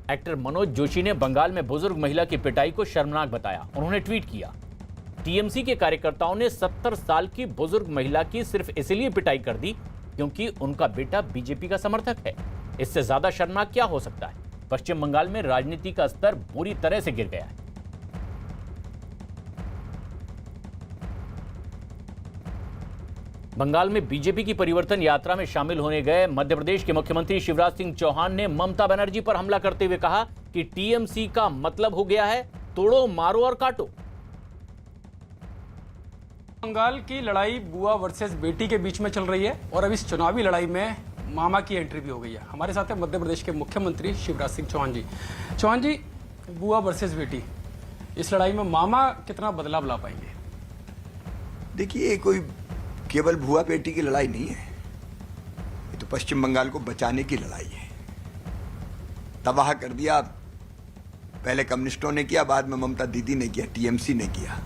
Actor Manoj Joshi ने बंगाल में बुजुर्ग महिला की पिटाई को शर्मनाक बताया। उन्होंने ट्वीट किया, टीएमसी के कार्यकर्ताओं ने 70 साल की बुजुर्ग महिला की सिर्फ इसलिए पिटाई कर दी क्योंकि उनका बेटा बीजेपी का समर्थक है। इससे ज्यादा शर्मनाक क्या हो सकता है। पश्चिम बंगाल में राजनीति का स्तर बुरी तरह से गिर गया है। बंगाल में बीजेपी की परिवर्तन यात्रा में शामिल होने गए मध्य प्रदेश के मुख्यमंत्री शिवराज सिंह चौहान ने ममता बनर्जी पर हमला करते हुए कहा कि टीएमसी का मतलब हो गया है तोड़ो, मारो और काटो। बंगाल की लड़ाई बुआ वर्सेस बेटी के बीच में चल रही है और अब इस चुनावी लड़ाई में मामा की एंट्री भी हो गई है। हमारे साथ है मध्य प्रदेश के मुख्यमंत्री शिवराज सिंह चौहान जी। चौहान जी, बुआ वर्सेस बेटी, इस लड़ाई में मामा कितना बदलाव ला पाएंगे? देखिए, कोई केवल बुआ बेटी की लड़ाई नहीं है, ये तो पश्चिम बंगाल को बचाने की लड़ाई है। तबाह कर दिया पहले कम्युनिस्टों ने किया, बाद में ममता दीदी ने किया, टीएमसी ने किया।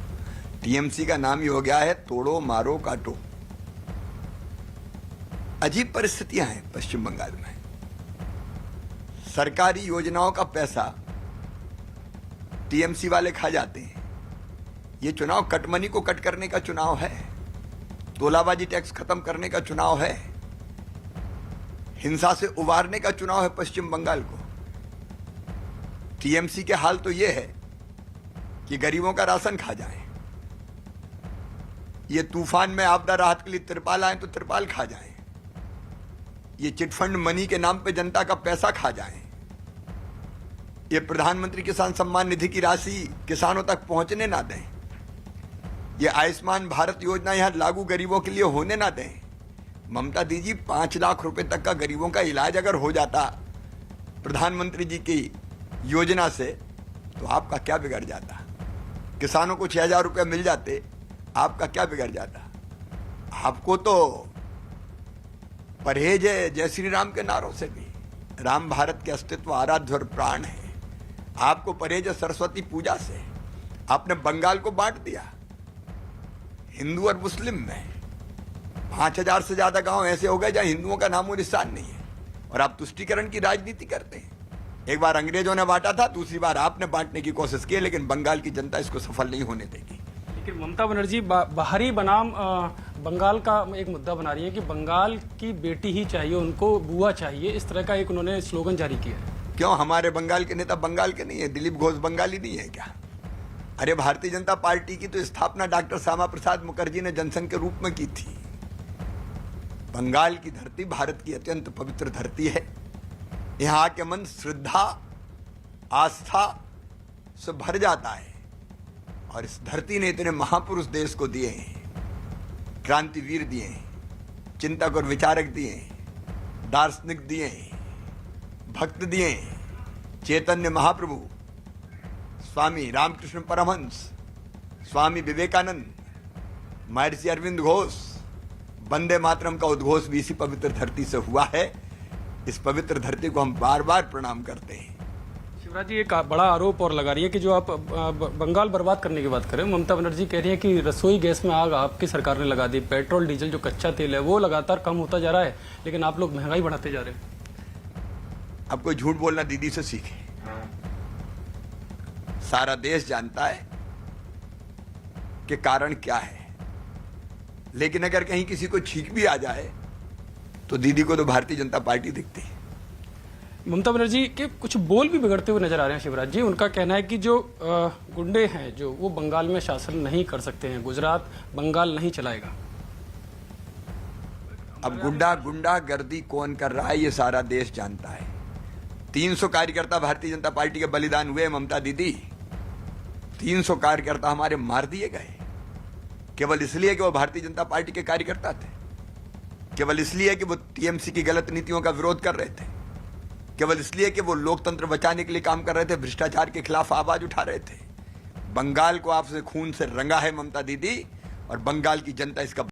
टीएमसी का नाम ही हो गया है तोड़ो, मारो, काटो। अजीब परिस्थितियां हैं पश्चिम बंगाल में। सरकारी योजनाओं का पैसा टीएमसी वाले खा जाते हैं। ये चुनाव कटमनी को कट करने का चुनाव है, तोलाबाजी टैक्स खत्म करने का चुनाव है, हिंसा से उबारने का चुनाव है पश्चिम बंगाल को। टीएमसी के हाल तो यह है कि गरीबों का राशन खा जाए, ये तूफान में आपदा राहत के लिए तिरपाल आए तो तिरपाल खा जाए, ये चिटफंड मनी के नाम पे जनता का पैसा खा जाए, ये प्रधानमंत्री किसान सम्मान निधि की राशि किसानों तक पहुंचने ना दें, ये आयुष्मान भारत योजना यहां लागू गरीबों के लिए होने ना दें। ममता दीदी 5 लाख रुपए तक का गरीबों का इलाज अगर हो जाता प्रधानमंत्री जी की योजना से तो आपका क्या बिगड़ जाता? किसानों को 6,000 रुपये मिल जाते, आपका क्या बिगड़ जाता? आपको तो परहेज है जय श्री राम के नारों से भी। राम भारत के अस्तित्व आराध्य और प्राण है। आपको परहेज है सरस्वती पूजा से। आपने बंगाल को बांट दिया हिंदू और मुस्लिम में। 5,000 से ज्यादा गांव ऐसे हो गए जहां हिंदुओं का नामो निशान नहीं है, और आप तुष्टीकरण की राजनीति करते हैं। एक बार अंग्रेजों ने बांटा था, दूसरी बार आपने बांटने की कोशिश की, लेकिन बंगाल की जनता इसको सफल नहीं होने देगी। लेकिन ममता बनर्जी बाहरी बनाम बंगाल का एक मुद्दा बना रही है कि बंगाल की बेटी ही चाहिए, उनको बुआ चाहिए, इस तरह का एक उन्होंने स्लोगन जारी किया है। क्यों? हमारे बंगाल के नेता बंगाल के नहीं है? दिलीप घोष बंगाली नहीं है क्या? अरे, भारतीय जनता पार्टी की तो स्थापना डॉक्टर श्यामा प्रसाद मुखर्जी ने जनसंघ के रूप में की थी। बंगाल की धरती भारत की अत्यंत पवित्र धरती है। यहाँ के मन श्रद्धा आस्था से भर जाता है, और इस धरती ने इतने महापुरुष देश को दिए हैं, क्रांतिवीर दिए हैं, चिंतक और विचारक दिए हैं, दार्शनिक दिए हैं, भक्त दिए हैं। चैतन्य महाप्रभु, स्वामी रामकृष्ण परमहंस, स्वामी विवेकानंद, महर्षि अरविंद घोष, वंदे मातरम का उद्घोष भी इसी पवित्र धरती से हुआ है। इस पवित्र धरती को हम बार बार प्रणाम करते हैं। शिवराज जी, एक बड़ा आरोप और लगा रही है कि जो आप बंगाल बर्बाद करने की बात करें, ममता बनर्जी कह रही है कि रसोई गैस में आग आपकी सरकार ने लगा दी, पेट्रोल डीजल जो कच्चा तेल है वो लगातार कम होता जा रहा है, लेकिन आप लोग महंगाई बढ़ाते जा रहे हैं। अब कोई झूठ बोलना दीदी से सीखे। सारा देश जानता है कि कारण क्या है, लेकिन अगर कहीं किसी को छींक भी आ जाए तो दीदी को तो भारतीय जनता पार्टी दिखती है। ममता बनर्जी के कुछ बोल भी बिगड़ते हुए नजर आ रहे हैं शिवराज जी। उनका कहना है कि जो गुंडे हैं जो वो बंगाल में शासन नहीं कर सकते हैं, गुजरात बंगाल नहीं चलाएगा। अब गुंडागर्दी कौन कर रहा है ये सारा देश जानता है। 300 कार्यकर्ता भारतीय जनता पार्टी के बलिदान हुए। ममता दीदी, 300 कार्यकर्ता हमारे मार दिए गए, केवल इसलिए कि वो भारतीय जनता पार्टी के कार्यकर्ता थे, केवल इसलिए कि वो टीएमसी की गलत नीतियों का विरोध कर रहे थे, केवल इसलिए कि वो लोकतंत्र बचाने के लिए काम कर रहे थे, भ्रष्टाचार के खिलाफ आवाज उठा रहे थे। बंगाल को आपसे खून से रंगा है ममता दीदी, और बंगाल की जनता इसका